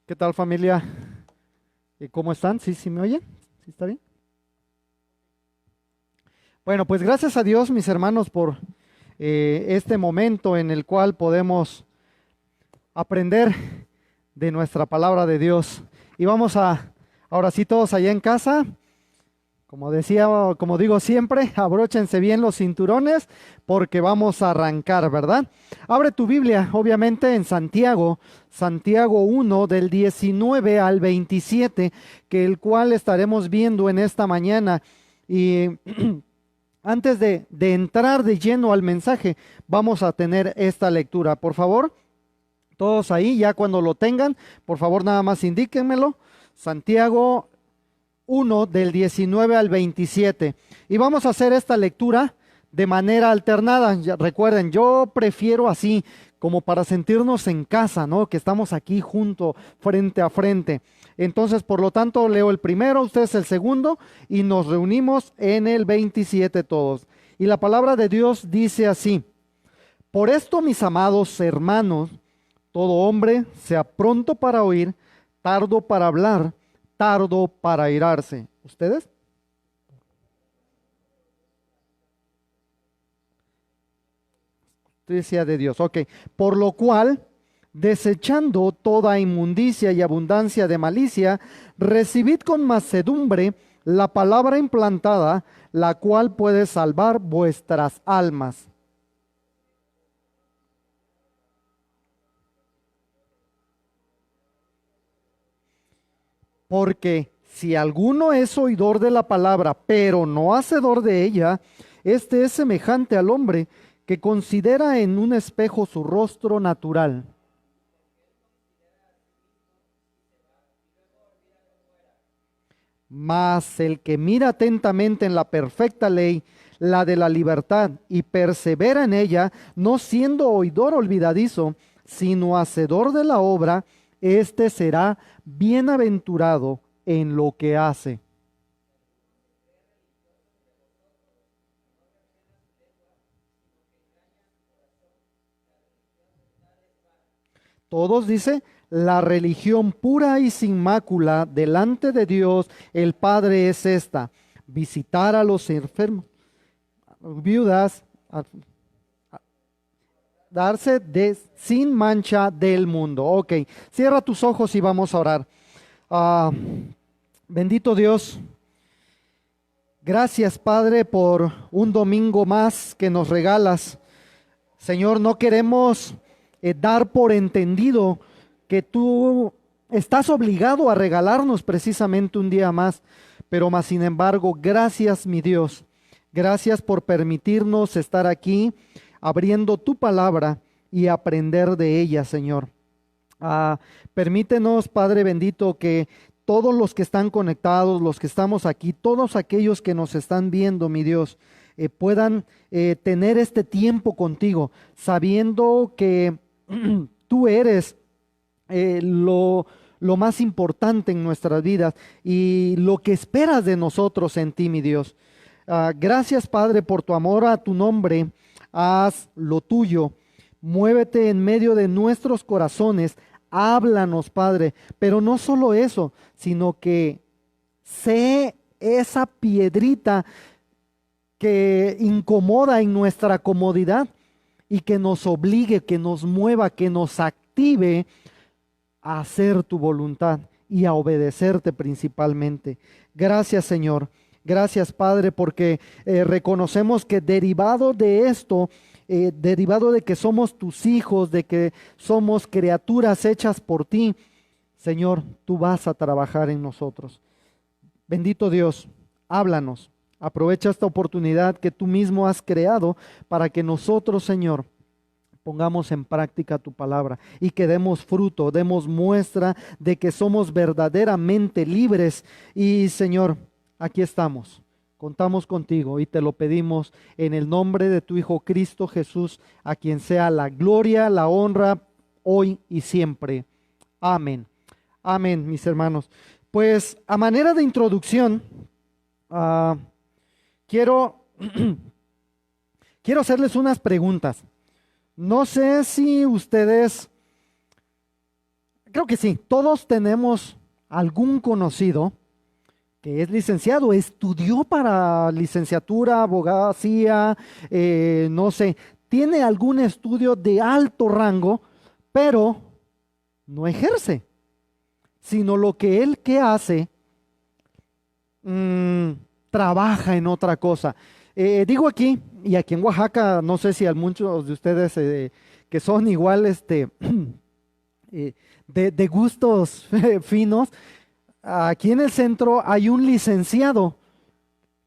¿Qué tal, familia? ¿Cómo están? ¿Sí me oyen? ¿Sí está bien? Bueno, pues gracias a Dios, mis hermanos, por este momento en el cual podemos aprender de nuestra palabra de Dios. Y ahora sí, todos allá en casa, como decía, como digo siempre, abróchense bien los cinturones porque vamos a arrancar, ¿verdad? Abre tu Biblia, obviamente, en Santiago 1 del 19 al 27, que el cual estaremos viendo en esta mañana. Y antes de entrar de lleno al mensaje, vamos a tener esta lectura. Por favor, todos ahí, ya cuando lo tengan, por favor, nada más indíquenmelo. Santiago 1 del 19 al 27. Y vamos a hacer esta lectura de manera alternada. Recuerden, yo prefiero así, como para sentirnos en casa, ¿no? Que estamos aquí junto, frente a frente. Entonces, por lo tanto, leo el primero, ustedes el segundo, y nos reunimos en el 27 todos. Y la palabra de Dios dice así: por esto, mis amados hermanos, todo hombre sea pronto para oír, tardo para hablar, tardo para airarse. ¿Ustedes? Justicia de Dios. Ok. Por lo cual, desechando toda inmundicia y abundancia de malicia, recibid con mansedumbre la palabra implantada, la cual puede salvar vuestras almas. Porque si alguno es oidor de la palabra, pero no hacedor de ella, este es semejante al hombre que considera en un espejo su rostro natural. Mas el que mira atentamente en la perfecta ley, la de la libertad, y persevera en ella, no siendo oidor olvidadizo, sino hacedor de la obra, éste será bienaventurado en lo que hace. Todos dice, la religión pura y sin mácula delante de Dios el Padre es esta: visitar a los enfermos, viudas, darse de sin mancha del mundo. Ok, cierra tus ojos y vamos a orar. Ah, bendito Dios, gracias Padre por un domingo más que nos regalas. Señor, no queremos dar por entendido que tú estás obligado a regalarnos precisamente un día más, pero más sin embargo, gracias mi Dios, gracias por permitirnos estar aquí abriendo tu palabra y aprender de ella, Señor. Ah, permítenos, Padre bendito, que todos los que están conectados, los que estamos aquí, todos aquellos que nos están viendo, mi Dios, puedan tener este tiempo contigo, sabiendo que tú eres lo más importante en nuestras vidas y lo que esperas de nosotros en ti, mi Dios. Gracias, Padre, por tu amor a tu nombre. Haz lo tuyo. Muévete en medio de nuestros corazones. Háblanos, Padre. Pero no solo eso, sino que sé esa piedrita que incomoda en nuestra comodidad y que nos obligue, que nos mueva, que nos active a hacer tu voluntad y a obedecerte principalmente. Gracias, Señor. Gracias, Padre, porque reconocemos que derivado de esto, derivado de que somos tus hijos, de que somos criaturas hechas por ti, Señor, tú vas a trabajar en nosotros. Bendito Dios, háblanos. Aprovecha esta oportunidad que tú mismo has creado para que nosotros, Señor, pongamos en práctica tu palabra y que demos fruto, demos muestra de que somos verdaderamente libres. Y Señor, aquí estamos, contamos contigo y te lo pedimos en el nombre de tu Hijo Cristo Jesús, a quien sea la gloria, la honra, hoy y siempre. Amén. Amén, mis hermanos. Pues a manera de introducción, ah, quiero, quiero hacerles unas preguntas. No sé si ustedes, creo que sí, todos tenemos algún conocido que es licenciado, estudió para licenciatura, abogacía, no sé, tiene algún estudio de alto rango, pero no ejerce, sino lo que él que hace, mm, trabaja en otra cosa. Digo aquí, y aquí en Oaxaca, no sé si a muchos de ustedes que son igual de gustos finos, aquí en el centro hay un licenciado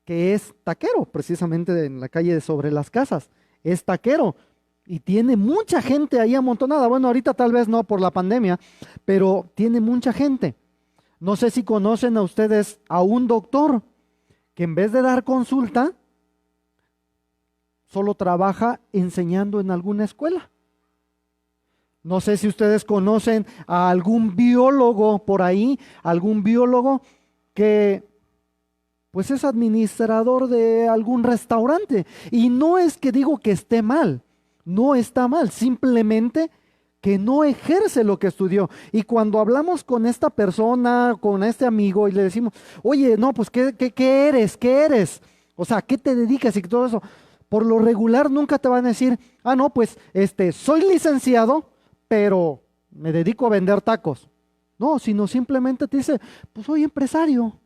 que es taquero, precisamente en la calle de Sobre las Casas. Es taquero y tiene mucha gente ahí amontonada. Bueno, ahorita tal vez no por la pandemia, pero tiene mucha gente. No sé si conocen a ustedes a un doctor que en vez de dar consulta, solo trabaja enseñando en alguna escuela. No sé si ustedes conocen a algún biólogo por ahí, algún biólogo que pues es administrador de algún restaurante. Y no es que digo que esté mal, no está mal, simplemente que no ejerce lo que estudió. Y cuando hablamos con esta persona, con este amigo, y le decimos, oye, no, pues, ¿qué eres? ¿Qué eres? O sea, ¿qué te dedicas? Y todo eso. Por lo regular nunca te van a decir, ah, no, pues, soy licenciado, pero me dedico a vender tacos. No, sino simplemente te dice, pues soy empresario,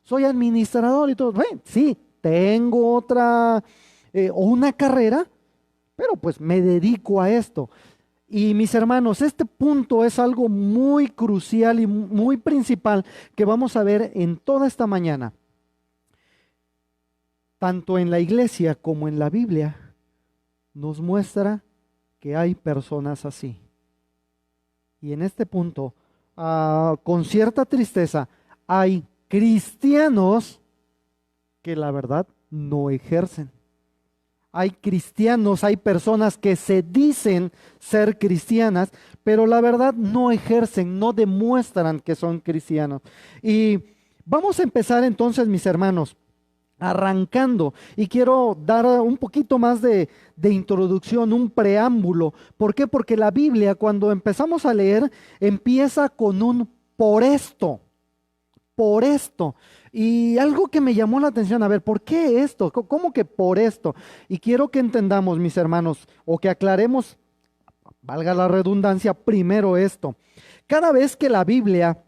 soy administrador y todo. Bueno, sí, tengo otra o una carrera, pero pues me dedico a esto. Y mis hermanos, este punto es algo muy crucial y muy principal que vamos a ver en toda esta mañana. Tanto en la iglesia como en la Biblia nos muestra que hay personas así. Y en este punto, con cierta tristeza, hay cristianos que la verdad no ejercen. Hay cristianos, hay personas que se dicen ser cristianas, pero la verdad no ejercen, no demuestran que son cristianos. Y vamos a empezar entonces, mis hermanos, arrancando. Y quiero dar un poquito más de introducción, un preámbulo. ¿Por qué? Porque la Biblia, cuando empezamos a leer, empieza con un por esto. Por esto. Y algo que me llamó la atención, a ver, ¿por qué esto? ¿Cómo que por esto? Y quiero que entendamos, mis hermanos, o que aclaremos, valga la redundancia, primero esto. Cada vez que la Biblia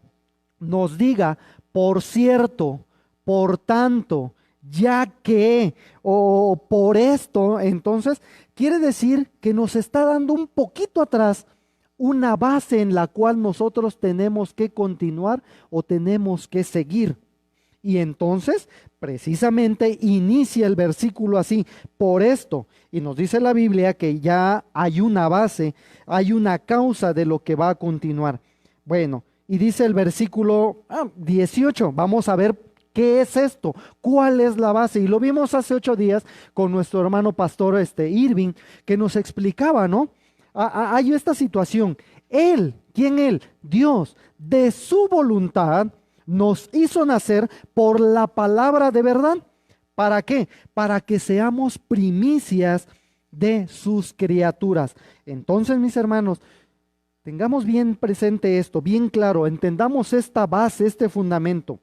nos diga, por cierto, por tanto, ya que, o por esto, entonces quiere decir que nos está dando un poquito atrás una base en la cual nosotros tenemos que continuar o tenemos que seguir. Y entonces, precisamente, inicia el versículo así, por esto. Y nos dice la Biblia que ya hay una base, hay una causa de lo que va a continuar. Bueno, y dice el versículo 18, vamos a ver qué es esto, cuál es la base. Y lo vimos hace 8 días con nuestro hermano pastor Irving, que nos explicaba, ¿no? Hay esta situación. Él, ¿quién él? Dios, de su voluntad, nos hizo nacer por la palabra de verdad. ¿Para qué? Para que seamos primicias de sus criaturas. Entonces, mis hermanos, tengamos bien presente esto, bien claro, entendamos esta base, este fundamento,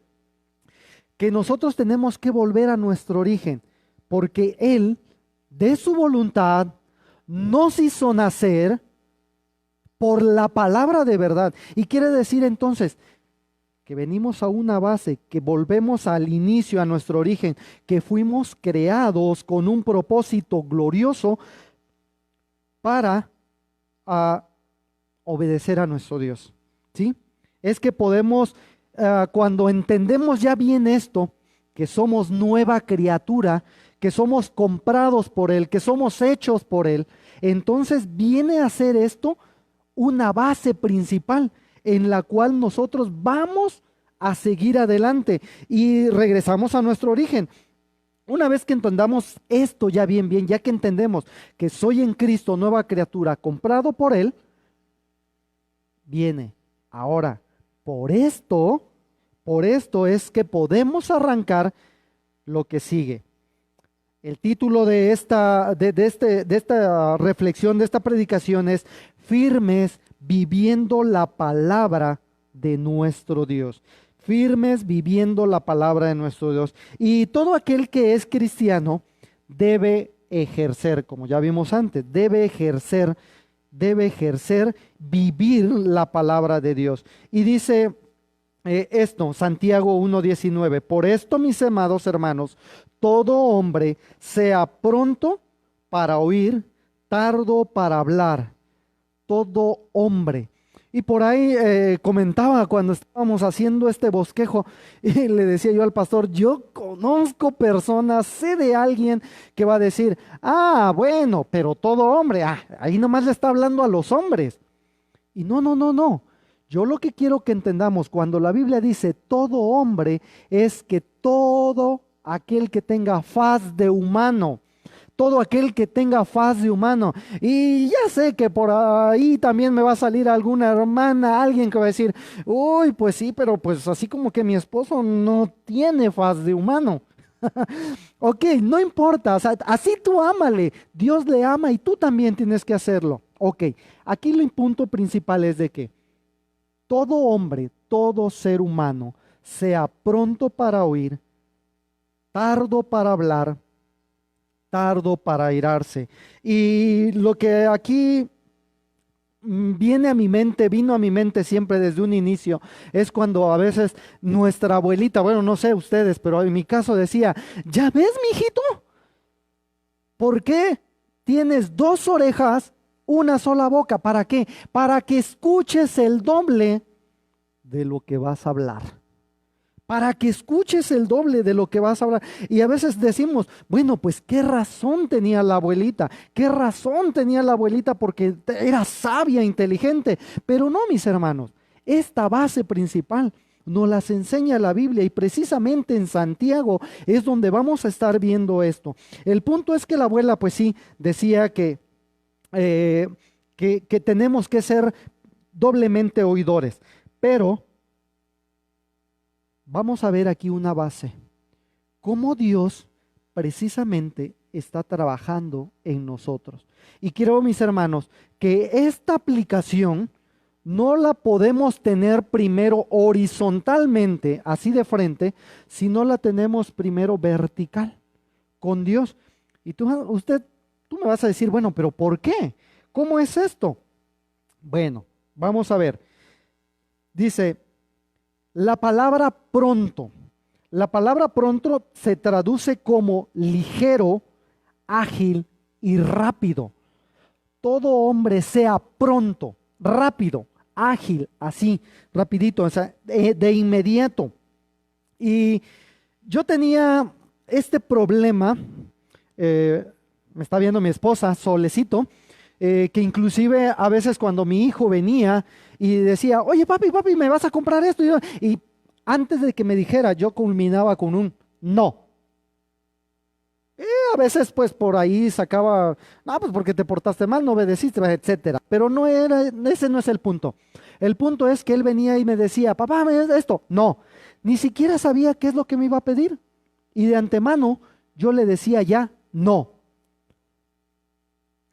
que nosotros tenemos que volver a nuestro origen, porque Él, de su voluntad, nos hizo nacer por la palabra de verdad. Y quiere decir entonces que venimos a una base, que volvemos al inicio, a nuestro origen, que fuimos creados con un propósito glorioso para obedecer a nuestro Dios. ¿Sí? Es que podemos, cuando entendemos ya bien esto, que somos nueva criatura, que somos comprados por Él, que somos hechos por Él, entonces viene a ser esto una base principal en la cual nosotros vamos a seguir adelante y regresamos a nuestro origen. Una vez que entendamos esto ya bien, ya que entendemos que soy en Cristo nueva criatura, comprado por Él, viene ahora, por esto es que podemos arrancar lo que sigue. El título de esta reflexión, de esta predicación es Firmes viviendo la palabra de nuestro Dios. Firmes viviendo la palabra de nuestro Dios. Y todo aquel que es cristiano debe ejercer, como ya vimos antes, debe ejercer, vivir la palabra de Dios. Y dice esto, Santiago 1:19, por esto, mis amados hermanos, todo hombre sea pronto para oír, tardo para hablar, todo hombre. Y por ahí comentaba cuando estábamos haciendo este bosquejo, y le decía yo al pastor, yo conozco personas, sé de alguien que va a decir, ah, bueno, pero todo hombre, ahí nomás le está hablando a los hombres. Y no, no, no, no. Yo lo que quiero que entendamos, cuando la Biblia dice todo hombre, es que todo aquel que tenga faz de humano, todo aquel que tenga faz de humano. Y ya sé que por ahí también me va a salir alguna hermana, alguien que va a decir, uy, pues sí, pero pues así como que mi esposo no tiene faz de humano. Ok, no importa, o sea, así tú ámale, Dios le ama y tú también tienes que hacerlo. Ok, aquí el punto principal es de que todo hombre, todo ser humano, sea pronto para oír, tardo para hablar, tardo para airarse. Y lo que aquí viene a mi mente, vino a mi mente siempre desde un inicio, es cuando a veces nuestra abuelita, bueno, no sé ustedes, pero en mi caso decía, ¿ya ves, mijito? ¿Por qué tienes dos orejas, una sola boca? ¿Para qué? Para que escuches el doble de lo que vas a hablar. Para que escuches el doble de lo que vas a hablar. Y a veces decimos, bueno, pues qué razón tenía la abuelita, qué razón tenía la abuelita porque era sabia, inteligente. Pero no, mis hermanos, esta base principal nos las enseña la Biblia y precisamente en Santiago es donde vamos a estar viendo esto. El punto es que la abuela, pues sí, decía que tenemos que ser doblemente oidores, pero vamos a ver aquí una base. Cómo Dios precisamente está trabajando en nosotros. Y quiero, mis hermanos, que esta aplicación no la podemos tener primero horizontalmente, así de frente, sino la tenemos primero vertical, con Dios. Y tú me vas a decir, bueno, pero ¿por qué? ¿Cómo es esto? Bueno, vamos a ver. Dice, la palabra pronto se traduce como ligero, ágil y rápido. Todo hombre sea pronto, rápido, ágil, así, rapidito, o sea, de inmediato. Y yo tenía este problema, me está viendo mi esposa, Solecito, que inclusive a veces cuando mi hijo venía y decía, oye papi, ¿me vas a comprar esto? Y antes de que me dijera, yo culminaba con un no. A veces pues por ahí sacaba, no, pues porque te portaste mal, no obedeciste, etcétera. Pero no era, ese no es el punto. El punto es que él venía y me decía, papá, ¿me das esto? No, ni siquiera sabía qué es lo que me iba a pedir. Y de antemano yo le decía ya, no.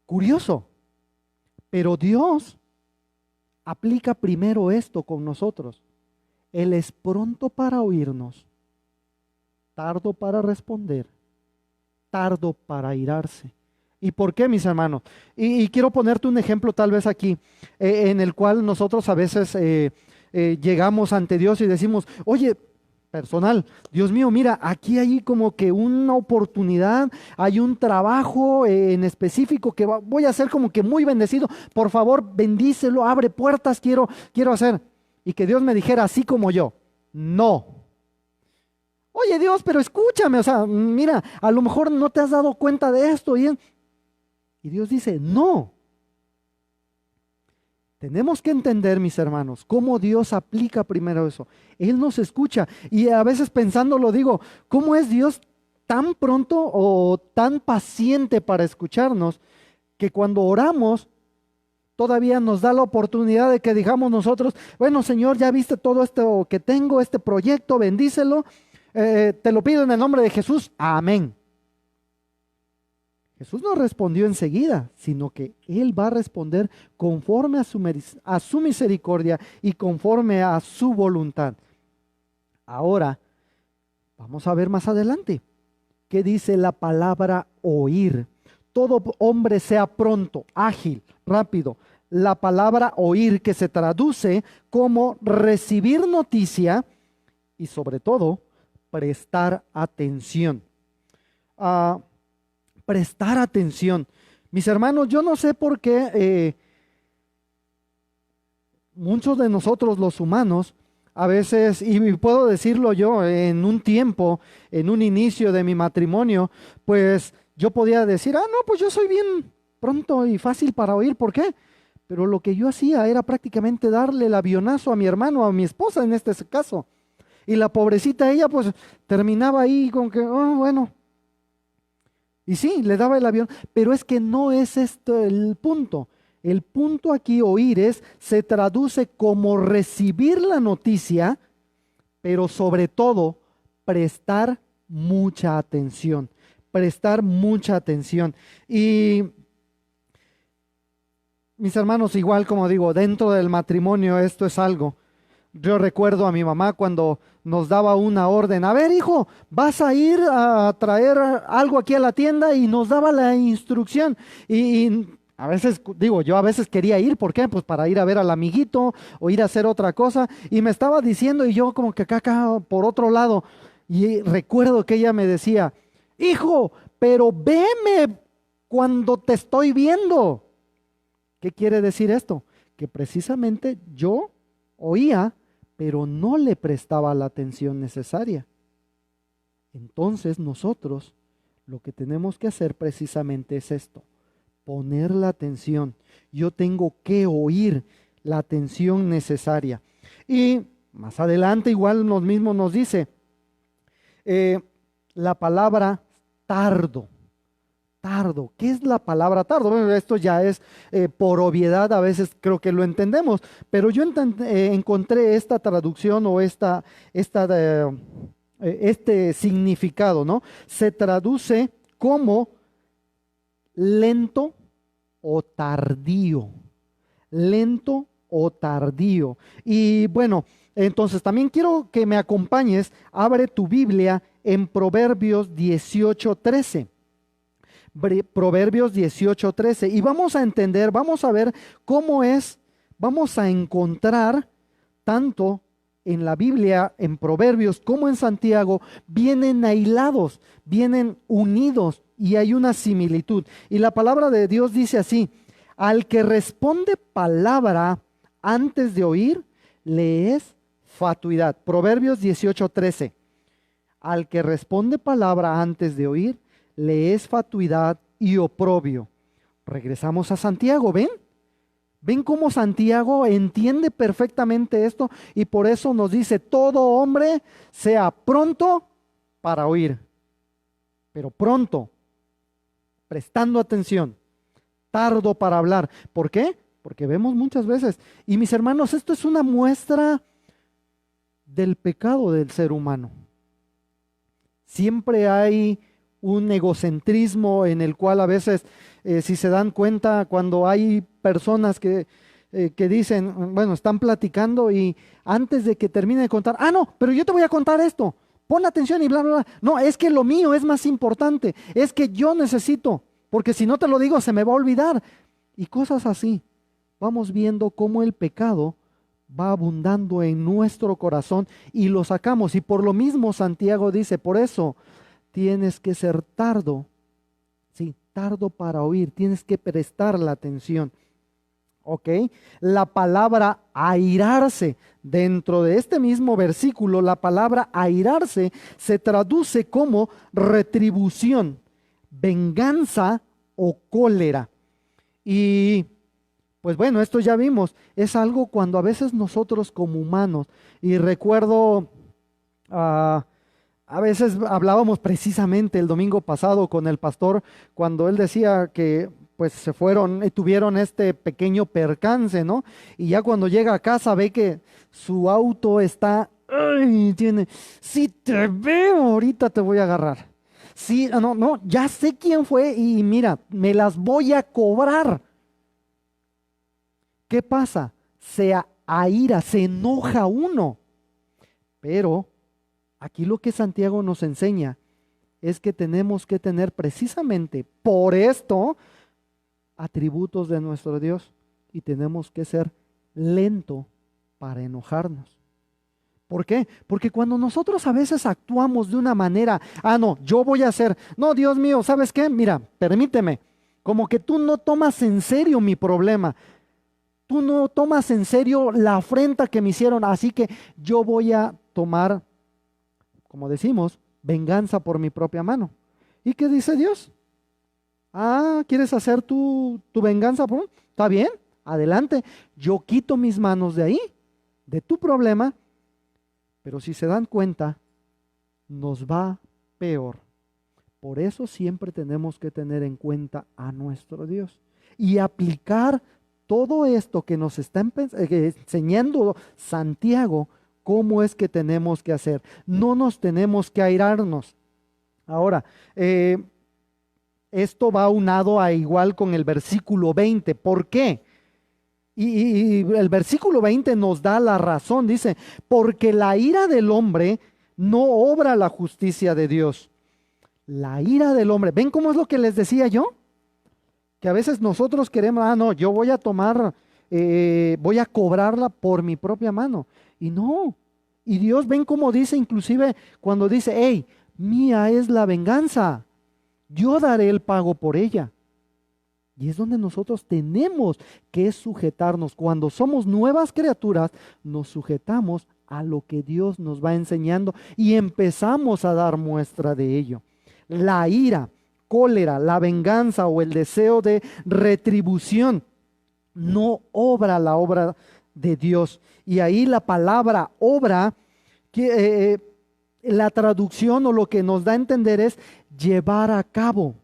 Curioso. Pero Dios aplica primero esto con nosotros. Él es pronto para oírnos, tardo para responder, tardo para airarse. ¿Y por qué, mis hermanos? Y quiero ponerte un ejemplo tal vez aquí, en el cual nosotros a veces llegamos ante Dios y decimos, oye, personal, Dios mío, mira, aquí hay como que una oportunidad, hay un trabajo en específico que voy a hacer como que muy bendecido, por favor, bendícelo, abre puertas, quiero hacer. Y que Dios me dijera así como yo, no. Oye Dios, pero escúchame, o sea, mira, a lo mejor no te has dado cuenta de esto. Y Dios dice, no. Tenemos que entender, mis hermanos, cómo Dios aplica primero eso. Él nos escucha y a veces pensándolo digo, ¿cómo es Dios tan pronto o tan paciente para escucharnos que cuando oramos todavía nos da la oportunidad de que digamos nosotros, bueno Señor, ya viste todo esto que tengo, este proyecto, bendícelo, te lo pido en el nombre de Jesús, amén. Jesús no respondió enseguida, sino que Él va a responder conforme a su misericordia y conforme a su voluntad. Ahora, vamos a ver más adelante qué dice la palabra oír. Todo hombre sea pronto, ágil, rápido. La palabra oír, que se traduce como recibir noticia y sobre todo prestar atención. Prestar atención. Mis hermanos, yo no sé por qué muchos de nosotros los humanos, a veces, y puedo decirlo yo, en un tiempo, en un inicio de mi matrimonio, pues yo podía decir, no, pues yo soy bien pronto y fácil para oír. ¿Por qué? Pero lo que yo hacía era prácticamente darle el avionazo a mi hermano, a mi esposa en este caso. Y la pobrecita, ella pues terminaba ahí con que, bueno. Y sí, le daba el avión, pero es que no es esto el punto. El punto aquí, oír, se traduce como recibir la noticia, pero sobre todo prestar mucha atención. Prestar mucha atención. Y mis hermanos, igual como digo, dentro del matrimonio esto es algo. Yo recuerdo a mi mamá cuando nos daba una orden: a ver, hijo, vas a ir a traer algo aquí a la tienda, y nos daba la instrucción. Y a veces, digo, yo a veces quería ir. ¿Por qué? Pues para ir a ver al amiguito o ir a hacer otra cosa. Y me estaba diciendo, y yo como que acá por otro lado. Y recuerdo que ella me decía: hijo, pero veme cuando te estoy viendo. ¿Qué quiere decir esto? Que precisamente yo oía, pero no le prestaba la atención necesaria. Entonces nosotros lo que tenemos que hacer precisamente es esto: poner la atención. Yo tengo que oír la atención necesaria. Y más adelante igual nos mismo nos dice la palabra tardo. Tardo. ¿Qué es la palabra tardo? Bueno, esto ya es por obviedad, a veces creo que lo entendemos, pero yo encontré esta traducción o este significado, ¿no? Se traduce como lento o tardío. Lento o tardío. Y bueno, entonces también quiero que me acompañes. Abre tu Biblia en Proverbios 18:13. Proverbios 18:13, y vamos a entender, vamos a ver vamos a encontrar tanto en la Biblia, en Proverbios, como en Santiago, vienen aislados, vienen unidos y hay una similitud. Y la palabra de Dios dice así: al que responde palabra antes de oír, le es fatuidad. Proverbios 18:13, al que responde palabra antes de oír, le es fatuidad y oprobio. Regresamos a Santiago, ¿ven? ¿Ven cómo Santiago entiende perfectamente esto? Y por eso nos dice: todo hombre sea pronto para oír, pero pronto, prestando atención, tardo para hablar. ¿Por qué? Porque vemos muchas veces, y mis hermanos, esto es una muestra del pecado del ser humano. Siempre hay un egocentrismo en el cual a veces, si se dan cuenta, cuando hay personas que dicen, bueno, están platicando y antes de que termine de contar, no, pero yo te voy a contar esto, pon atención y bla, bla, bla. No, es que lo mío es más importante, es que yo necesito, porque si no te lo digo se me va a olvidar. Y cosas así. Vamos viendo cómo el pecado va abundando en nuestro corazón y lo sacamos. Y por lo mismo Santiago dice: por eso tienes que ser tardo, sí, tardo para oír, tienes que prestar la atención. ¿Ok? La palabra airarse, dentro de este mismo versículo, la palabra airarse se traduce como retribución, venganza o cólera. Y pues bueno, esto ya vimos, es algo cuando a veces nosotros como humanos, y recuerdo a veces hablábamos precisamente el domingo pasado con el pastor, cuando él decía que pues tuvieron este pequeño percance, ¿no? Y ya cuando llega a casa ve que su auto está, si te veo ahorita te voy a agarrar. Sí, no, no, ya sé quién fue y mira, me las voy a cobrar. ¿Qué pasa? Se aira, se enoja uno. Pero aquí lo que Santiago nos enseña es que tenemos que tener precisamente por esto atributos de nuestro Dios y tenemos que ser lento para enojarnos. ¿Por qué? Porque cuando nosotros a veces actuamos de una manera, no, yo voy a hacer, no, Dios mío, ¿sabes qué? Mira, permíteme, como que tú no tomas en serio mi problema, tú no tomas en serio la afrenta que me hicieron, así que yo voy a tomar, como decimos, venganza por mi propia mano. ¿Y qué dice Dios? ¿Quieres hacer tu venganza? Está bien, adelante. Yo quito mis manos de ahí, de tu problema, pero si se dan cuenta, nos va peor. Por eso siempre tenemos que tener en cuenta a nuestro Dios y aplicar todo esto que nos está enseñando Santiago, cómo es que tenemos que hacer. No nos tenemos que airarnos. Ahora, esto va aunado a igual con el versículo 20. ¿Por qué? Y el versículo 20 nos da la razón. Dice, porque la ira del hombre no obra la justicia de Dios. La ira del hombre. ¿Ven cómo es lo que les decía yo? Que a veces nosotros queremos, no, yo voy a tomar, voy a cobrarla por mi propia mano. Y no. Y Dios, ven cómo dice, inclusive cuando dice, hey, mía es la venganza. Yo daré el pago por ella. Y es donde nosotros tenemos que sujetarnos. Cuando somos nuevas criaturas, nos sujetamos a lo que Dios nos va enseñando y empezamos a dar muestra de ello. La ira, cólera, la venganza o el deseo de retribución no obra la obra de Dios. Y ahí la palabra obra, la traducción o lo que nos da a entender es llevar a cabo,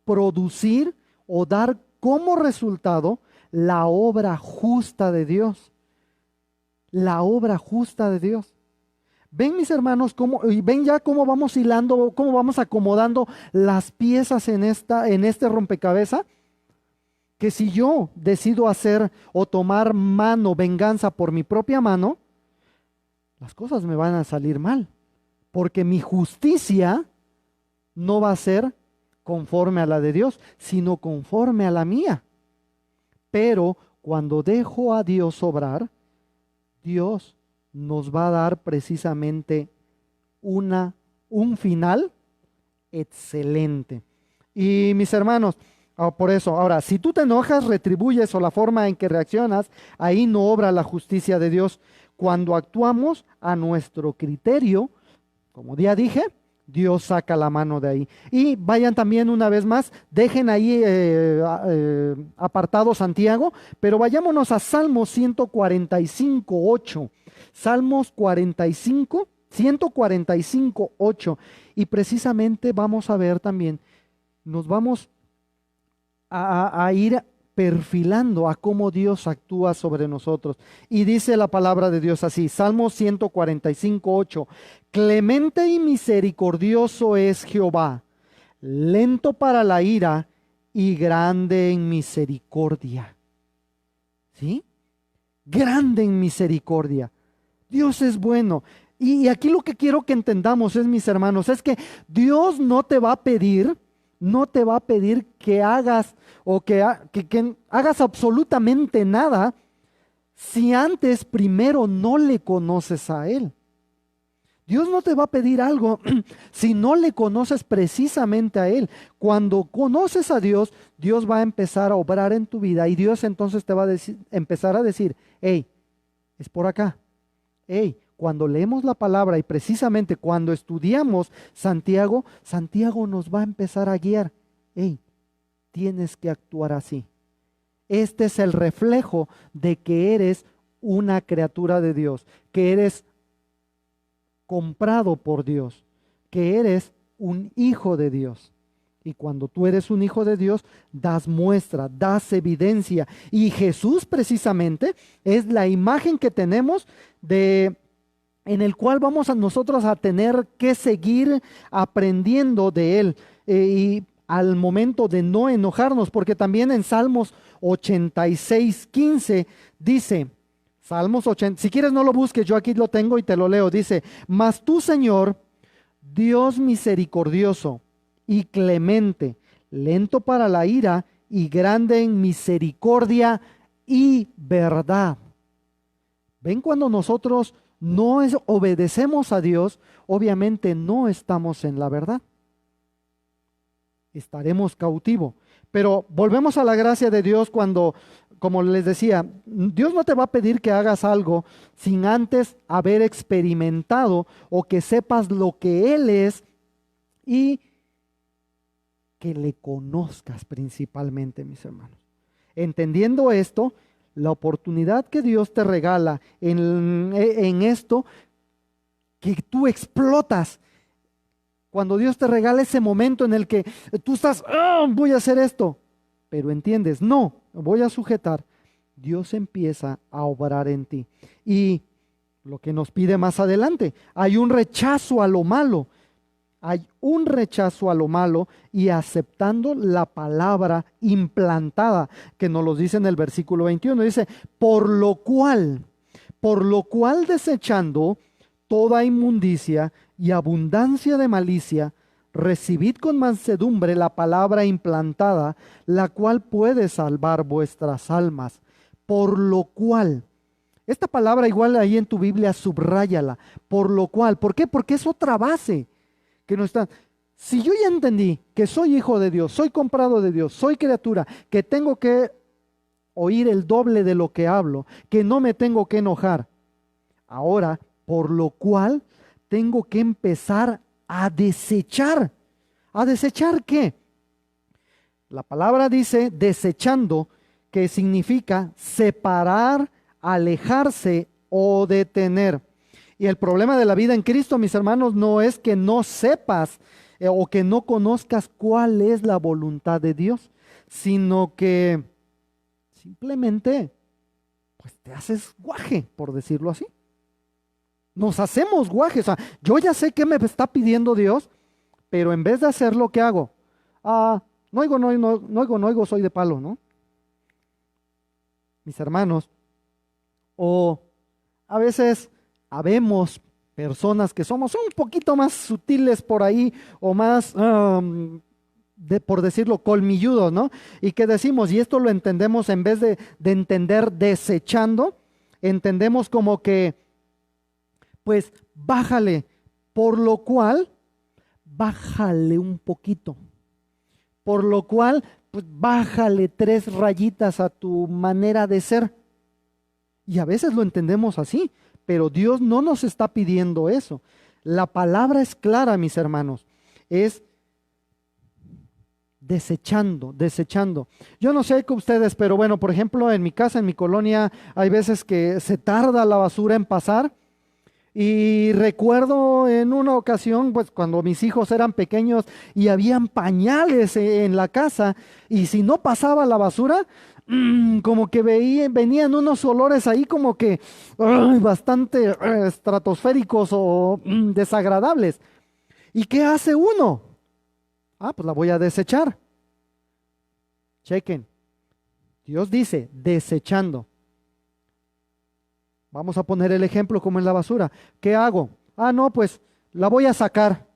producir o dar como resultado la obra justa de Dios. La obra justa de Dios. Ven, mis hermanos, y ven ya cómo vamos hilando, cómo vamos acomodando las piezas en este rompecabezas. Que si yo decido hacer o tomar venganza por mi propia mano, las cosas me van a salir mal. Porque mi justicia no va a ser conforme a la de Dios, sino conforme a la mía. Pero cuando dejo a Dios obrar, Dios nos va a dar precisamente un final excelente. Y mis hermanos, por eso, ahora, si tú te enojas, retribuyes o la forma en que reaccionas, ahí no obra la justicia de Dios. Cuando actuamos a nuestro criterio, como ya dije, Dios saca la mano de ahí. Y vayan también una vez más, dejen ahí apartado Santiago, pero vayámonos a Salmos 145, 8. Salmos 45, 145, 8. Y precisamente vamos a ver también, nos vamos a ir perfilando a cómo Dios actúa sobre nosotros. Y dice la palabra de Dios así, Salmos 145, 8. Clemente y misericordioso es Jehová, lento para la ira y grande en misericordia. ¿Sí? Grande en misericordia. Dios es bueno. Y aquí lo que quiero que entendamos es, mis hermanos, es que Dios no te va a pedir que hagas o que hagas absolutamente nada si antes primero no le conoces a Él. Dios no te va a pedir algo si no le conoces precisamente a Él. Cuando conoces a Dios, Dios va a empezar a obrar en tu vida y Dios entonces te va a empezar a decir, hey, es por acá. Hey, cuando leemos la palabra y precisamente cuando estudiamos Santiago, Santiago nos va a empezar a guiar. Hey, tienes que actuar así. Este es el reflejo de que eres una criatura de Dios, que eres comprado por Dios, que eres un hijo de Dios. Y cuando tú eres un hijo de Dios, das muestra, das evidencia. Y Jesús precisamente es la imagen que tenemos de en el cual vamos a nosotros a tener que seguir aprendiendo de Él y al momento de no enojarnos, porque también en Salmos 86:15 dice, Salmos 80, si quieres no lo busques, yo aquí lo tengo y te lo leo, dice, mas tú, Señor, Dios misericordioso y clemente, lento para la ira y grande en misericordia y verdad. ¿Ven? Cuando nosotros obedecemos a Dios, obviamente no estamos en la verdad. Estaremos cautivos. Pero volvemos a la gracia de Dios cuando, como les decía, Dios no te va a pedir que hagas algo sin antes haber experimentado o que sepas lo que Él es y que le conozcas principalmente, mis hermanos. Entendiendo esto, la oportunidad que Dios te regala en esto, que tú explotas, cuando Dios te regala ese momento en el que tú estás, voy a hacer esto, pero entiendes, no, voy a sujetar, Dios empieza a obrar en ti. Y lo que nos pide más adelante, hay un rechazo a lo malo. Hay un rechazo a lo malo y aceptando la palabra implantada, que nos lo dice en el versículo 21. Dice, por lo cual desechando toda inmundicia y abundancia de malicia, recibid con mansedumbre la palabra implantada, la cual puede salvar vuestras almas. Por lo cual, esta palabra igual ahí en tu Biblia, subráyala. Por lo cual, ¿por qué? Porque es otra base que no está. Si yo ya entendí que soy hijo de Dios, soy comprado de Dios, soy criatura, que tengo que oír el doble de lo que hablo, que no me tengo que enojar, ahora, por lo cual, tengo que empezar a desechar. ¿A desechar qué? La palabra dice desechando, que significa separar, alejarse o detener. Y el problema de la vida en Cristo, mis hermanos, no es que no sepas o que no conozcas cuál es la voluntad de Dios, sino que simplemente pues te haces guaje, por decirlo así. Nos hacemos guajes. O sea, yo ya sé qué me está pidiendo Dios, pero en vez de hacer lo que hago, no oigo, no, no, no oigo, no oigo, soy de palo, ¿no? Mis hermanos, o a veces habemos personas que somos un poquito más sutiles por ahí o más, por decirlo, colmilludos, ¿no? Y que decimos, y esto lo entendemos en vez de entender desechando, entendemos como que, pues, bájale, por lo cual, bájale un poquito. Por lo cual, pues, bájale 3 rayitas a tu manera de ser. Y a veces lo entendemos así, pero Dios no nos está pidiendo eso. La palabra es clara, mis hermanos, es desechando, desechando. Yo no sé con ustedes, pero bueno, por ejemplo, en mi casa, en mi colonia, hay veces que se tarda la basura en pasar. Y recuerdo en una ocasión, pues cuando mis hijos eran pequeños y habían pañales en la casa, y si no pasaba la basura, como que venían unos olores ahí como que bastante estratosféricos o desagradables. ¿Y qué hace uno? Pues la voy a desechar. Chequen. Dios dice, desechando. Vamos a poner el ejemplo como en la basura. ¿Qué hago? No, pues la voy a sacar.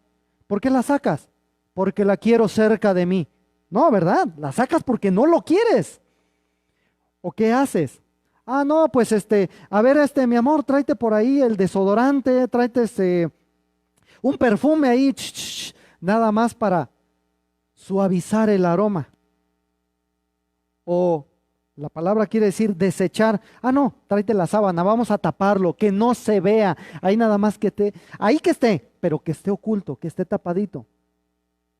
¿Por qué la sacas? Porque la quiero cerca de mí. No, ¿verdad? La sacas porque no lo quieres. ¿O qué haces? No, pues a ver, mi amor, tráete por ahí el desodorante, tráete un perfume ahí, nada más para suavizar el aroma. O la palabra quiere decir desechar. No, tráete la sábana, vamos a taparlo, que no se vea. Ahí nada más ahí que esté, pero que esté oculto, que esté tapadito.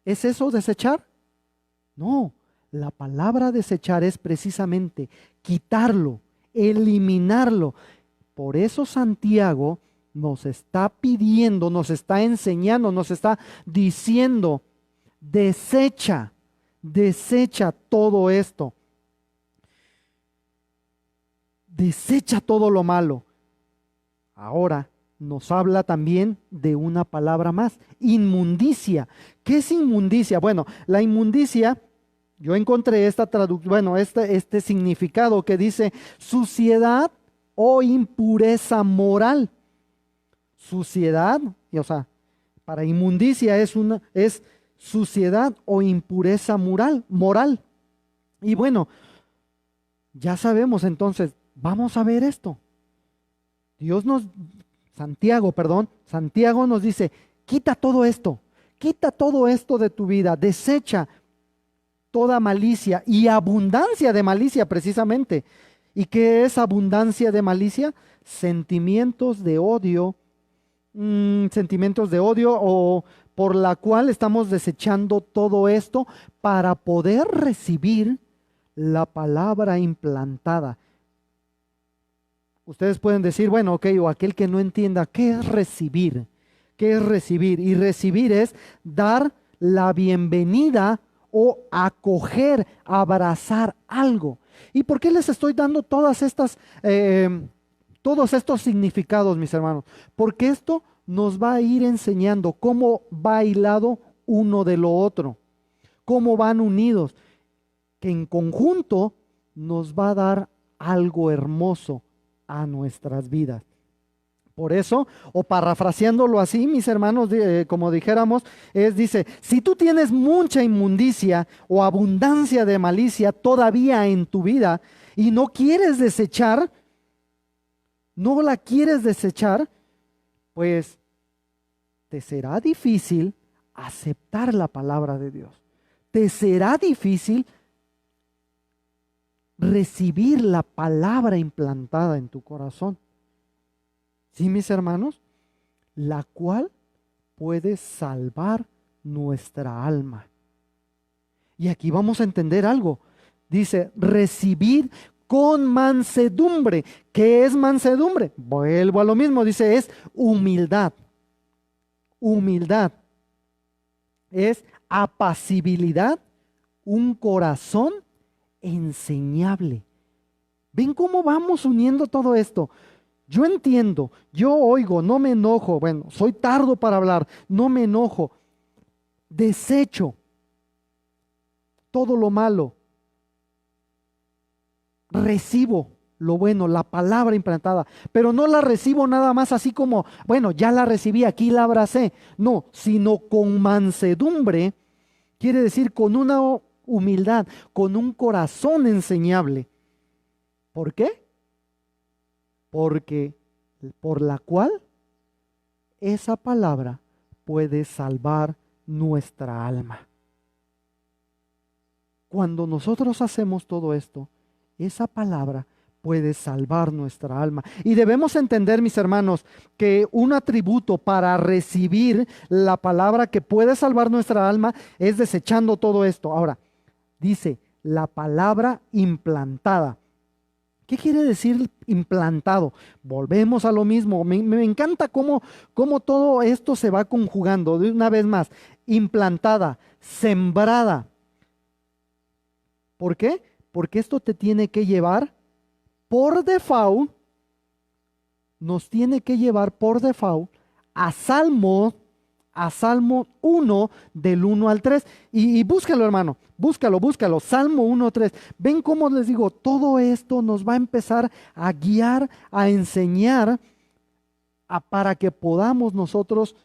¿Es eso desechar? No, la palabra desechar es precisamente quitarlo, eliminarlo. Por eso Santiago nos está pidiendo, nos está enseñando, nos está diciendo, desecha, desecha todo esto. Desecha todo lo malo. Ahora, nos habla también de una palabra más, inmundicia. ¿Qué es inmundicia? Bueno, la inmundicia, yo encontré esta traducción, bueno, este significado que dice suciedad o impureza moral. Suciedad, o sea, para inmundicia es suciedad o impureza moral. Y bueno, ya sabemos entonces, vamos a ver esto. Santiago nos dice, quita todo esto de tu vida, desecha toda malicia y abundancia de malicia precisamente. ¿Y qué es abundancia de malicia? Sentimientos de odio o por la cual estamos desechando todo esto para poder recibir la palabra implantada. Ustedes pueden decir, bueno, ok, o aquel que no entienda, ¿qué es recibir? ¿Qué es recibir? Y recibir es dar la bienvenida o acoger, abrazar algo. ¿Y por qué les estoy dando todos estos significados, mis hermanos? Porque esto nos va a ir enseñando cómo va hilado uno de lo otro, cómo van unidos, que en conjunto nos va a dar algo hermoso a nuestras vidas. Por eso, o parafraseándolo así, mis hermanos, como dijéramos, dice, si tú tienes mucha inmundicia o abundancia de malicia todavía en tu vida y no la quieres desechar, pues te será difícil aceptar la palabra de Dios. Te será difícil recibir la palabra implantada en tu corazón. ¿Sí, mis hermanos? La cual puede salvar nuestra alma. Y aquí vamos a entender algo. Dice, recibir con mansedumbre. ¿Qué es mansedumbre? Vuelvo a lo mismo, dice, es humildad. Humildad. Es apacibilidad, un corazón enseñable. ¿Ven cómo vamos uniendo todo esto? Yo entiendo, yo oigo, no me enojo, bueno, soy tardo para hablar, no me enojo, desecho todo lo malo, recibo lo bueno, la palabra implantada, pero no la recibo nada más así como, bueno, ya la recibí, aquí la abracé, no, sino con mansedumbre, quiere decir con una humildad, con un corazón enseñable. ¿Por qué? Porque por la cual esa palabra puede salvar nuestra alma. Cuando nosotros hacemos todo esto, esa palabra puede salvar nuestra alma. Y debemos entender, mis hermanos, que un atributo para recibir la palabra que puede salvar nuestra alma es desechando todo esto. Ahora, dice la palabra implantada. ¿Qué quiere decir implantado? Volvemos a lo mismo. Me encanta cómo todo esto se va conjugando. De una vez más, implantada, sembrada. ¿Por qué? Porque esto te tiene que llevar por default, nos tiene que llevar por default a Salmo 1 del 1 al 3. Y búscalo, hermano, búscalo. Salmo 1, 3. Ven cómo les digo, todo esto nos va a empezar a guiar, a enseñar para que podamos nosotros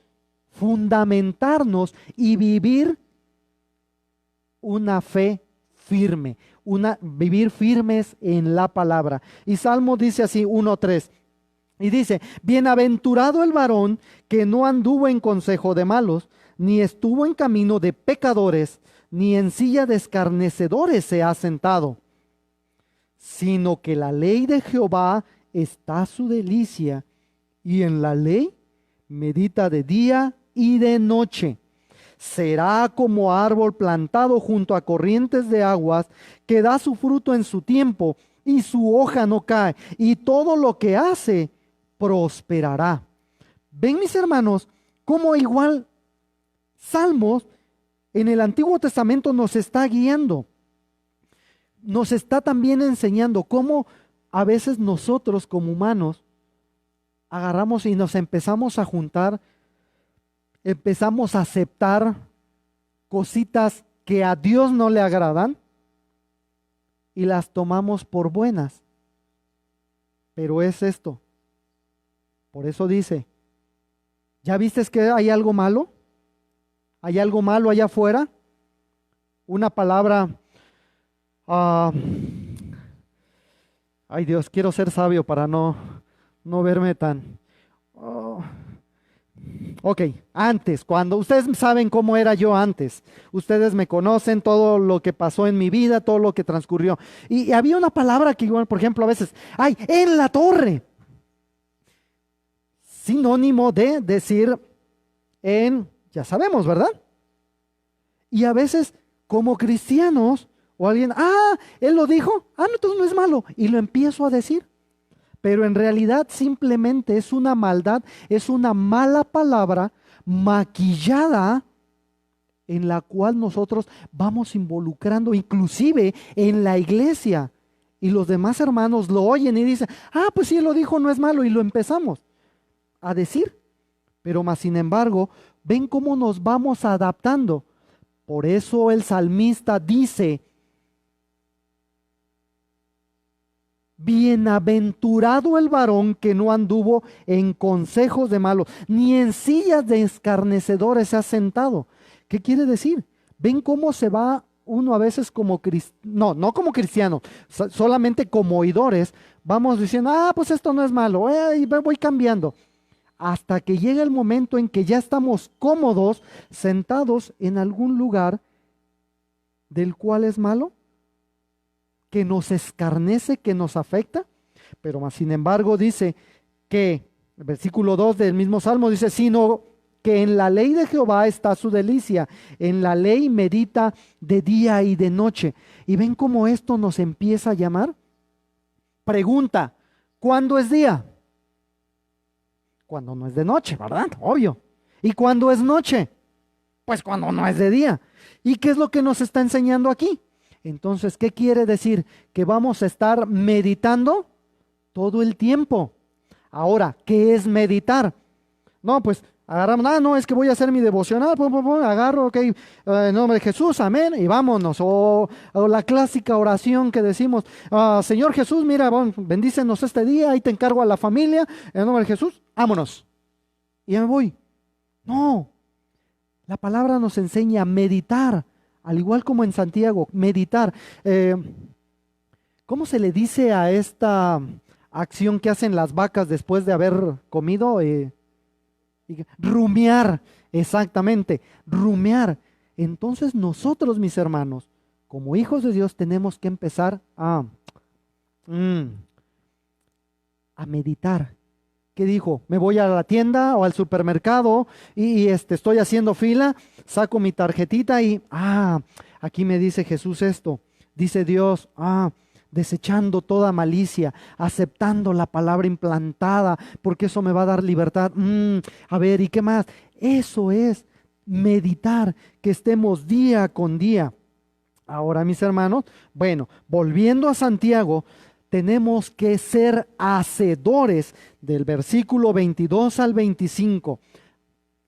fundamentarnos y vivir una fe firme, vivir firmes en la palabra. Y Salmo dice así, 1:3. Y dice, bienaventurado el varón que no anduvo en consejo de malos, ni estuvo en camino de pecadores, ni en silla de escarnecedores se ha sentado, sino que la ley de Jehová está su delicia, y en la ley medita de día y de noche. Será como árbol plantado junto a corrientes de aguas, que da su fruto en su tiempo, y su hoja no cae, y todo lo que hace prosperará. Ven, mis hermanos, cómo igual Salmos en el Antiguo Testamento nos está guiando. Nos está también enseñando cómo a veces nosotros como humanos agarramos y nos empezamos a juntar, empezamos a aceptar cositas que a Dios no le agradan y las tomamos por buenas. Pero es esto. Por eso dice, ¿ya viste que hay algo malo? ¿Hay algo malo allá afuera? Una palabra, ay Dios, quiero ser sabio para no verme tan... Ok, antes, cuando ustedes saben cómo era yo antes, ustedes me conocen todo lo que pasó en mi vida, todo lo que transcurrió. Y había una palabra que, igual, por ejemplo, a veces, ¡ay, en la torre! Sinónimo de decir en, ya sabemos, ¿verdad? Y a veces, como cristianos, o alguien, él lo dijo, no, entonces no es malo, y lo empiezo a decir. Pero en realidad simplemente es una maldad, es una mala palabra maquillada en la cual nosotros vamos involucrando, inclusive en la iglesia. Y los demás hermanos lo oyen y dicen, pues sí, él lo dijo, no es malo, y lo empezamos a decir. Pero más sin embargo, ven cómo nos vamos adaptando. Por eso el salmista dice, bienaventurado el varón que no anduvo en consejos de malos, ni en sillas de escarnecedores se ha sentado. ¿Qué quiere decir? ¿Ven cómo se va uno a veces como cristiano? No como cristiano, solamente como oidores. Vamos diciendo, pues esto no es malo, y voy cambiando. Hasta que llega el momento en que ya estamos cómodos, sentados en algún lugar del cual es malo, que nos escarnece, que nos afecta, pero más sin embargo dice que, el versículo 2 del mismo Salmo dice, sino que en la ley de Jehová está su delicia, en la ley medita de día y de noche. ¿Y ven cómo esto nos empieza a llamar? Pregunta, ¿cuándo es día? Cuando no es de noche, ¿verdad? Obvio. ¿Y cuándo es noche? Pues cuando no es de día. ¿Y qué es lo que nos está enseñando aquí? Entonces, ¿qué quiere decir? Que vamos a estar meditando todo el tiempo. Ahora, ¿qué es meditar? No, pues agarramos, no, es que voy a hacer mi devocional, agarro, ok, en nombre de Jesús, amén, y vámonos. O la clásica oración que decimos, Señor Jesús, mira, bendícenos este día, ahí te encargo a la familia, en nombre de Jesús, vámonos. Y ya me voy. No, la palabra nos enseña a meditar. Al igual como en Santiago, meditar. ¿Cómo se le dice a esta acción que hacen las vacas después de haber comido? Rumiar, exactamente, rumiar. Entonces nosotros, mis hermanos, como hijos de Dios, tenemos que empezar a meditar. ¿Qué dijo? Me voy a la tienda o al supermercado y estoy haciendo fila, saco mi tarjetita y, aquí me dice Jesús esto, dice Dios, desechando toda malicia, aceptando la palabra implantada, porque eso me va a dar libertad. A ver, ¿y qué más? Eso es meditar, que estemos día con día. Ahora, mis hermanos, bueno, volviendo a Santiago, tenemos que ser hacedores del versículo 22 al 25.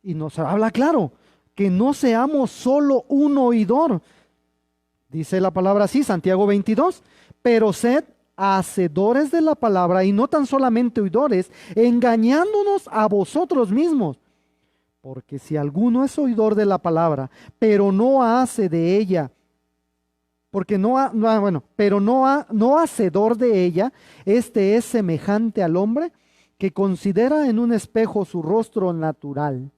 Y nos habla claro, que no seamos solo un oidor. Dice la palabra así, Santiago 22, pero sed hacedores de la palabra y no tan solamente oidores, engañándonos a vosotros mismos. Porque si alguno es oidor de la palabra, pero no hace de ella, pero no hacedor de ella, este es semejante al hombre que considera en un espejo su rostro natural.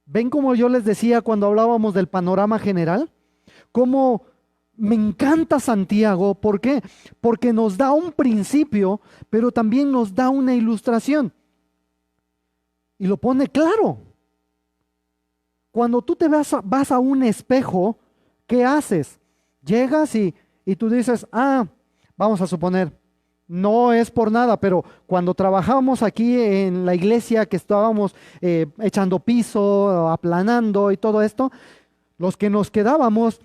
¿Ven como yo les decía cuando hablábamos del panorama general? Cómo me encanta Santiago, ¿por qué? Porque nos da un principio, pero también nos da una ilustración. Y lo pone claro. Cuando tú te vas a un espejo, ¿qué haces? Llegas y tú dices, vamos a suponer, no es por nada, pero cuando trabajábamos aquí en la iglesia que estábamos echando piso, aplanando y todo esto, los que nos quedábamos,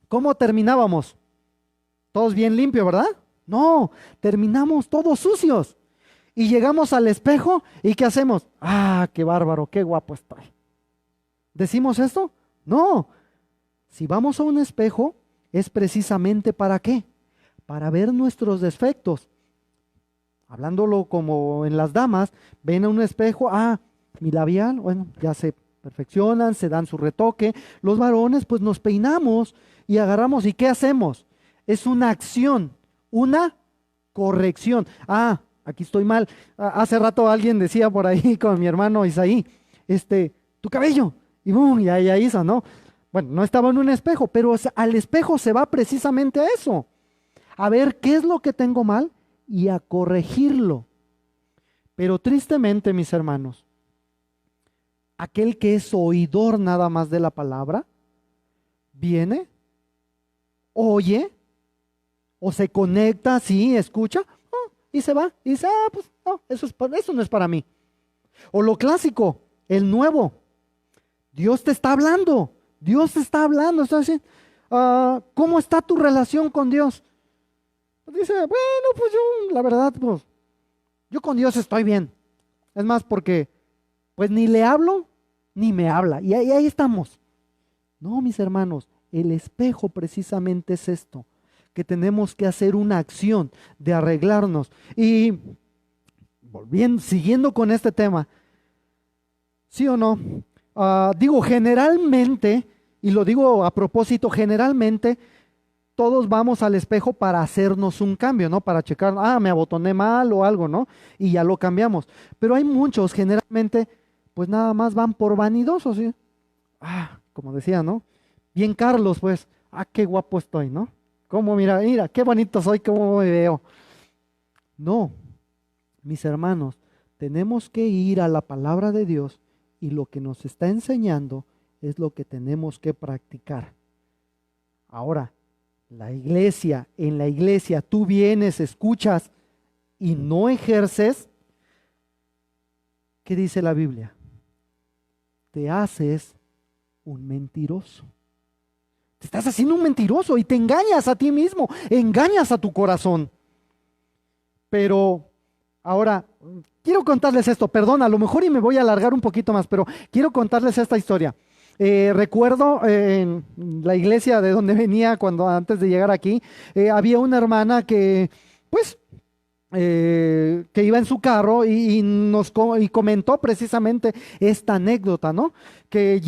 ¿cómo terminábamos? todos bien limpios, ¿verdad? No, terminamos todos sucios. Y llegamos al espejo y ¿qué hacemos? Ah, qué bárbaro, qué guapo estoy. ¿Decimos esto? No. Si vamos a un espejo, es precisamente ¿para qué? Para ver nuestros defectos. Hablándolo como en las damas, ven a un espejo, ah, mi labial, bueno, ya se perfeccionan, se dan su retoque. Los varones, pues nos peinamos y agarramos, ¿y qué hacemos? Es una acción, una corrección. Ah, aquí estoy mal. Hace rato alguien decía por ahí con mi hermano Isaí, tu cabello, y boom, y ahí hizo, ¿no? Bueno, no estaba en un espejo, pero al espejo se va precisamente a eso, a ver qué es lo que tengo mal y a corregirlo. Pero tristemente, mis hermanos, aquel que es oidor nada más de la palabra, viene, oye, o se conecta, sí, escucha, y se va, y dice, ah, pues no, eso no es para mí. O lo clásico, el nuevo, Dios te está hablando, Dios te está hablando, está diciendo, ¿cómo está tu relación con Dios? Pues dice, bueno, pues yo, la verdad, pues, yo con Dios estoy bien. Es más, porque, pues ni le hablo, ni me habla, y ahí estamos. No, mis hermanos, el espejo precisamente es esto, que tenemos que hacer una acción de arreglarnos. Y volviendo, siguiendo con este tema, ¿sí o no? Digo, generalmente, y lo digo a propósito, generalmente todos vamos al espejo para hacernos un cambio, ¿no? Para checar, me abotoné mal o algo, ¿no? Y ya lo cambiamos. Pero hay muchos, generalmente, pues nada más van por vanidosos, ¿sí? Como decía, ¿no? Bien Carlos, pues, qué guapo estoy, ¿no? Cómo, mira, qué bonito soy, cómo me veo. No, mis hermanos, tenemos que ir a la palabra de Dios y lo que nos está enseñando es lo que tenemos que practicar. Ahora, en la iglesia, tú vienes, escuchas y no ejerces, ¿qué dice la Biblia? Te haces un mentiroso. Te estás haciendo un mentiroso y te engañas a ti mismo, engañas a tu corazón. Pero ahora, quiero contarles esto, perdón, a lo mejor y me voy a alargar un poquito más, pero quiero contarles esta historia. Recuerdo en la iglesia de donde venía antes de llegar aquí, había una hermana que, pues, que iba en su carro y comentó precisamente esta anécdota, ¿no? Que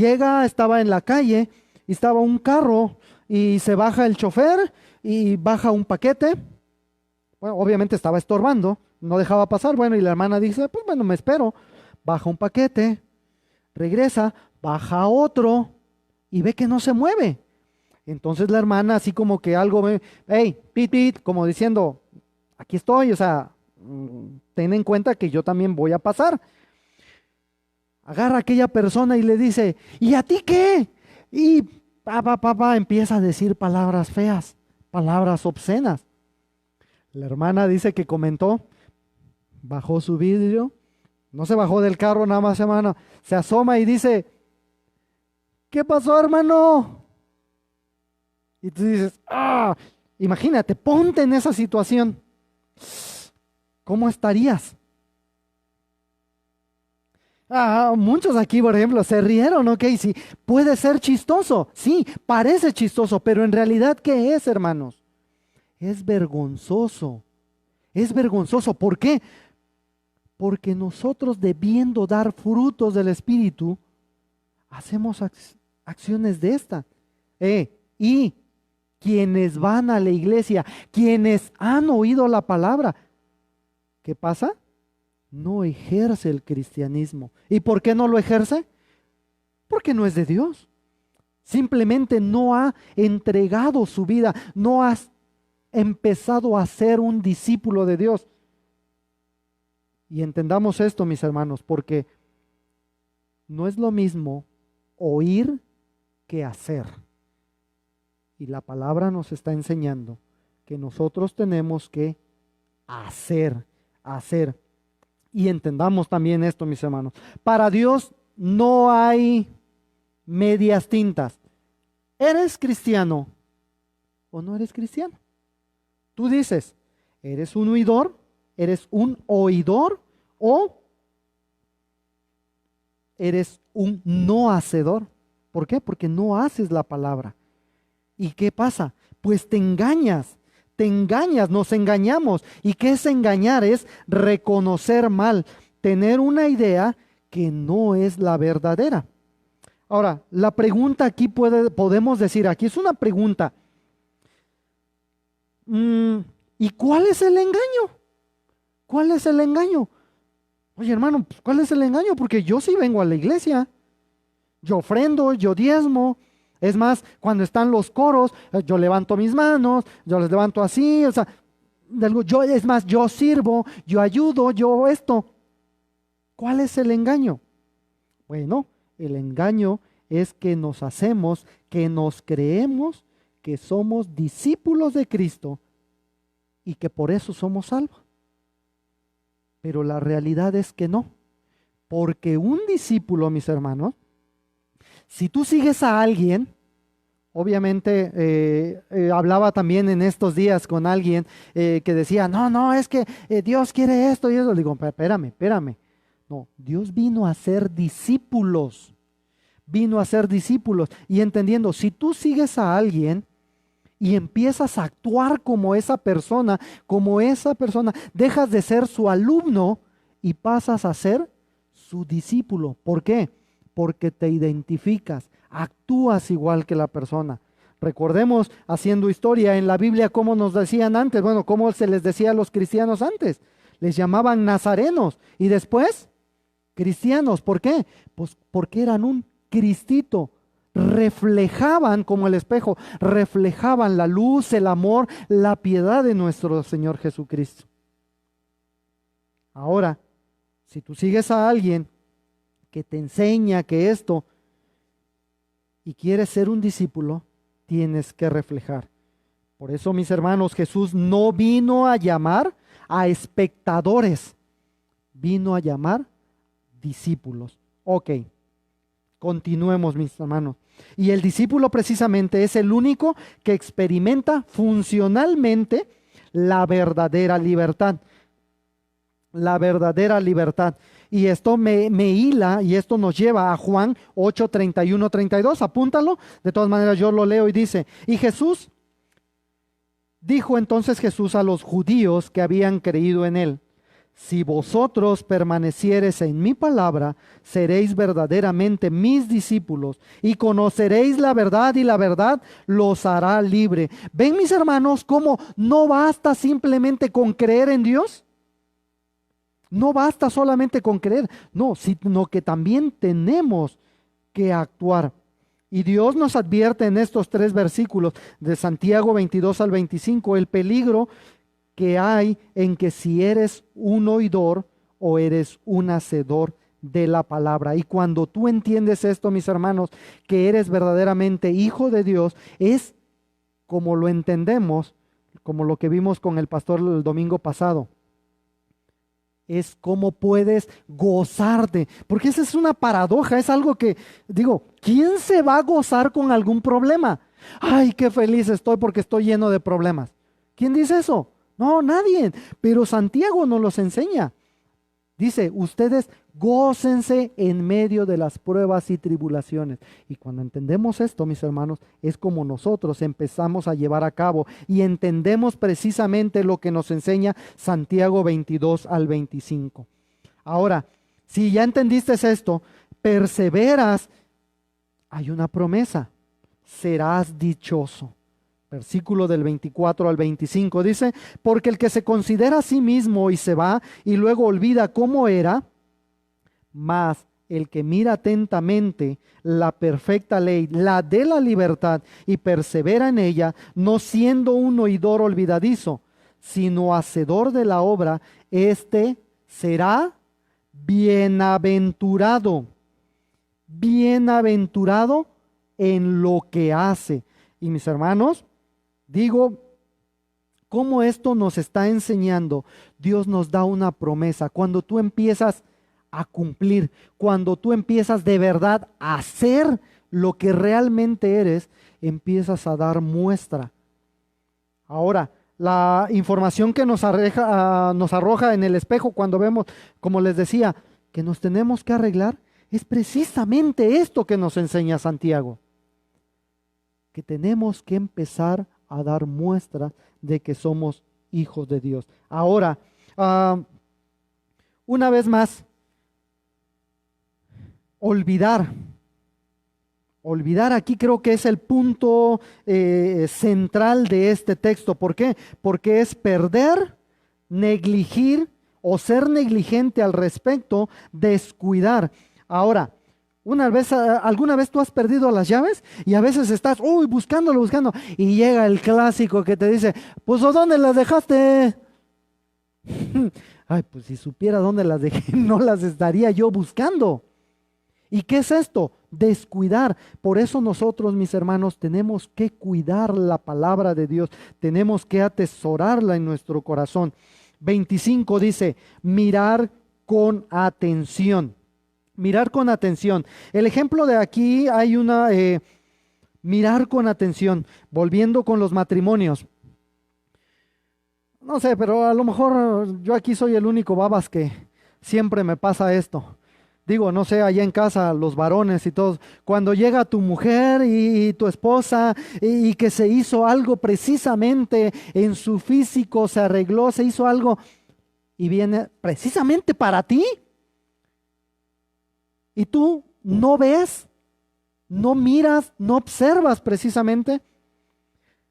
estaba en la calle y estaba un carro y se baja el chofer y baja un paquete. Bueno, obviamente estaba estorbando, no dejaba pasar. Bueno, y la hermana dice, pues bueno, me espero. Baja un paquete, regresa, baja otro y ve que no se mueve. Entonces la hermana así como que algo ve, hey, pit, pit, como diciendo, aquí estoy, o sea, ten en cuenta que yo también voy a pasar. Agarra a aquella persona y le dice, ¿y a ti qué? Y papá empieza a decir palabras feas, palabras obscenas. La hermana dice que comentó, bajó su vidrio, no se bajó del carro nada más, hermano, se asoma y dice, ¿qué pasó, hermano? Y tú dices, imagínate, ponte en esa situación. ¿Cómo estarías? Muchos aquí, por ejemplo, se rieron, ok, sí, puede ser chistoso, sí, parece chistoso, pero en realidad, ¿qué es, hermanos? Es vergonzoso, es vergonzoso. ¿Por qué? Porque nosotros, debiendo dar frutos del Espíritu, hacemos acciones de esta. Y quienes van a la iglesia, quienes han oído la palabra, ¿qué pasa? No ejerce el cristianismo. ¿Y por qué no lo ejerce? Porque no es de Dios. Simplemente no ha entregado su vida, no ha empezado a ser un discípulo de Dios. Y entendamos esto, mis hermanos, porque no es lo mismo oír que hacer. Y la palabra nos está enseñando que nosotros tenemos que hacer. Y entendamos también esto, mis hermanos. Para Dios no hay medias tintas. ¿Eres cristiano o no eres cristiano? Tú dices, ¿eres un oidor? ¿Eres un oidor? ¿O eres un no hacedor? ¿Por qué? Porque no haces la palabra. ¿Y qué pasa? Pues te engañas, nos engañamos. ¿Y qué es engañar? Es reconocer mal, tener una idea que no es la verdadera. Ahora, la pregunta aquí podemos decir, aquí es una pregunta. ¿Y cuál es el engaño? ¿Cuál es el engaño? Oye, hermano, pues, ¿cuál es el engaño? Porque yo sí vengo a la iglesia. Yo ofrendo, yo diezmo. Es más, cuando están los coros, yo levanto mis manos, yo les levanto así, o sea, es más, yo sirvo, yo ayudo, yo esto. ¿Cuál es el engaño? Bueno, el engaño es que nos hacemos, que nos creemos que somos discípulos de Cristo y que por eso somos salvos. Pero la realidad es que no, porque un discípulo, mis hermanos, si tú sigues a alguien, obviamente hablaba también en estos días con alguien que decía, no, es que Dios quiere esto y eso. Le digo, espérame. No, Dios vino a ser discípulos, vino a ser discípulos. Y entendiendo, si tú sigues a alguien y empiezas a actuar como esa persona, dejas de ser su alumno y pasas a ser su discípulo. ¿Por qué? Porque te identificas, actúas igual que la persona. Recordemos, haciendo historia en la Biblia, cómo nos decían antes, bueno, cómo se les decía a los cristianos antes. Les llamaban nazarenos y después cristianos. ¿Por qué? Pues porque eran un cristito. Reflejaban como el espejo, reflejaban la luz, el amor, la piedad de nuestro Señor Jesucristo. Ahora, si tú sigues a alguien que te enseña que esto y quieres ser un discípulo, tienes que reflejar. Por eso, mis hermanos, Jesús no vino a llamar a espectadores, vino a llamar discípulos. Ok, continuemos, mis hermanos. Y el discípulo precisamente es el único que experimenta funcionalmente la verdadera libertad. La verdadera libertad. Y esto me hila y esto nos lleva a Juan 8, 31, 32. Apúntalo. De todas maneras yo lo leo y dice, y Jesús, dijo entonces Jesús a los judíos que habían creído en él, si vosotros permaneciereis en mi palabra, seréis verdaderamente mis discípulos y conoceréis la verdad y la verdad los hará libre. ¿Ven, mis hermanos, cómo no basta simplemente con creer en Dios? No basta solamente con creer, no, sino que también tenemos que actuar. Y Dios nos advierte en estos 3 versículos de Santiago 22 al 25 el peligro que hay en que si eres un oidor o eres un hacedor de la palabra. Y cuando tú entiendes esto, mis hermanos, que eres verdaderamente hijo de Dios, es como lo entendemos, como lo que vimos con el pastor el domingo pasado. Es como puedes gozarte, porque esa es una paradoja, es algo que, digo, ¿quién se va a gozar con algún problema? Ay, qué feliz estoy porque estoy lleno de problemas. ¿Quién dice eso? No, nadie, pero Santiago nos los enseña. Dice, ustedes gócense en medio de las pruebas y tribulaciones. Y cuando entendemos esto, mis hermanos, es como nosotros empezamos a llevar a cabo y entendemos precisamente lo que nos enseña Santiago 22 al 25. Ahora, si ya entendiste esto, perseveras, hay una promesa, serás dichoso. Versículo del 24 al 25 dice, porque el que se considera a sí mismo y se va y luego olvida cómo era, mas el que mira atentamente la perfecta ley, la de la libertad, y persevera en ella, no siendo un oidor olvidadizo, sino hacedor de la obra, éste será bienaventurado, bienaventurado en lo que hace. Y mis hermanos, digo, ¿cómo esto nos está enseñando? Dios nos da una promesa. Cuando tú empiezas a cumplir, cuando tú empiezas de verdad a hacer lo que realmente eres, empiezas a dar muestra. Ahora, la información que nos arroja en el espejo cuando vemos, como les decía, que nos tenemos que arreglar, es precisamente esto que nos enseña Santiago, que tenemos que empezar a dar muestra de que somos hijos de Dios. Ahora, una vez más, olvidar. Olvidar aquí creo que es el punto central de este texto. ¿Por qué? Porque es perder, negligir o ser negligente al respecto, descuidar. Ahora, alguna vez tú has perdido las llaves y a veces estás, uy, buscándolo, buscando, y llega el clásico que te dice, pues ¿o dónde las dejaste? Ay, pues si supiera dónde las dejé, no las estaría yo buscando. ¿Y qué es esto? Descuidar. Por eso nosotros, mis hermanos, tenemos que cuidar la palabra de Dios, tenemos que atesorarla en nuestro corazón. 25 dice, mirar con atención. Mirar con atención. El ejemplo de aquí hay una, mirar con atención, volviendo con los matrimonios. No sé, pero a lo mejor yo aquí soy el único babas que siempre me pasa esto. Digo, no sé, allá en casa, los varones y todos, cuando llega tu mujer y tu esposa y que se hizo algo precisamente en su físico, se arregló, se hizo algo y viene precisamente para ti. Y tú no ves, no miras, no observas precisamente.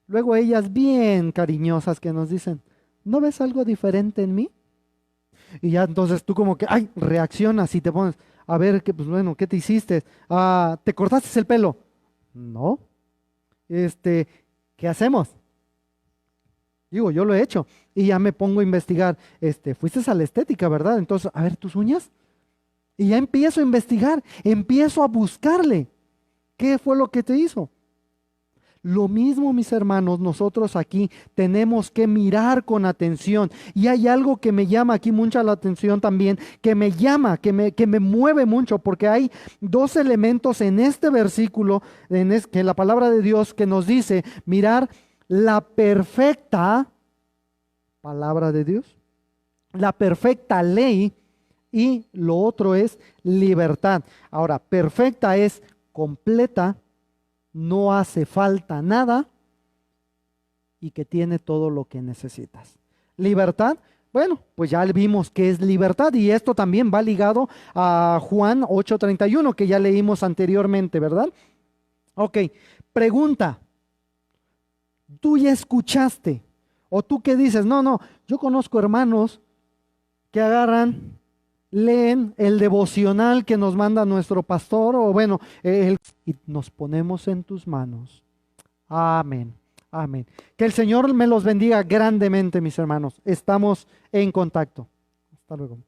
Luego ellas bien cariñosas que nos dicen, ¿no ves algo diferente en mí? Y ya entonces tú como que, ay, reaccionas y te pones, a ver, pues bueno, ¿qué te hiciste? Ah, ¿te cortaste el pelo? No. ¿Qué hacemos? Digo, yo lo he hecho y ya me pongo a investigar. Fuiste a la estética, ¿verdad? Entonces, a ver, tus uñas. Y ya empiezo a investigar, empiezo a buscarle. ¿Qué fue lo que te hizo? Lo mismo, mis hermanos, nosotros aquí tenemos que mirar con atención. Y hay algo que me llama aquí mucha la atención también, que me llama, que me mueve mucho, porque hay dos elementos en este versículo, que la palabra de Dios que nos dice, mirar la perfecta palabra de Dios, la perfecta ley, y lo otro es libertad. Ahora, perfecta es completa, no hace falta nada y que tiene todo lo que necesitas. Libertad, bueno, pues ya vimos que es libertad y esto también va ligado a Juan 8:31 que ya leímos anteriormente, ¿verdad? Ok, pregunta, ¿tú ya escuchaste? ¿O tú qué dices? No, no, yo conozco hermanos que agarran, leen el devocional que nos manda nuestro pastor o bueno, y nos ponemos en tus manos. Amén. Amén. Que el Señor me los bendiga grandemente, mis hermanos. Estamos en contacto. Hasta luego.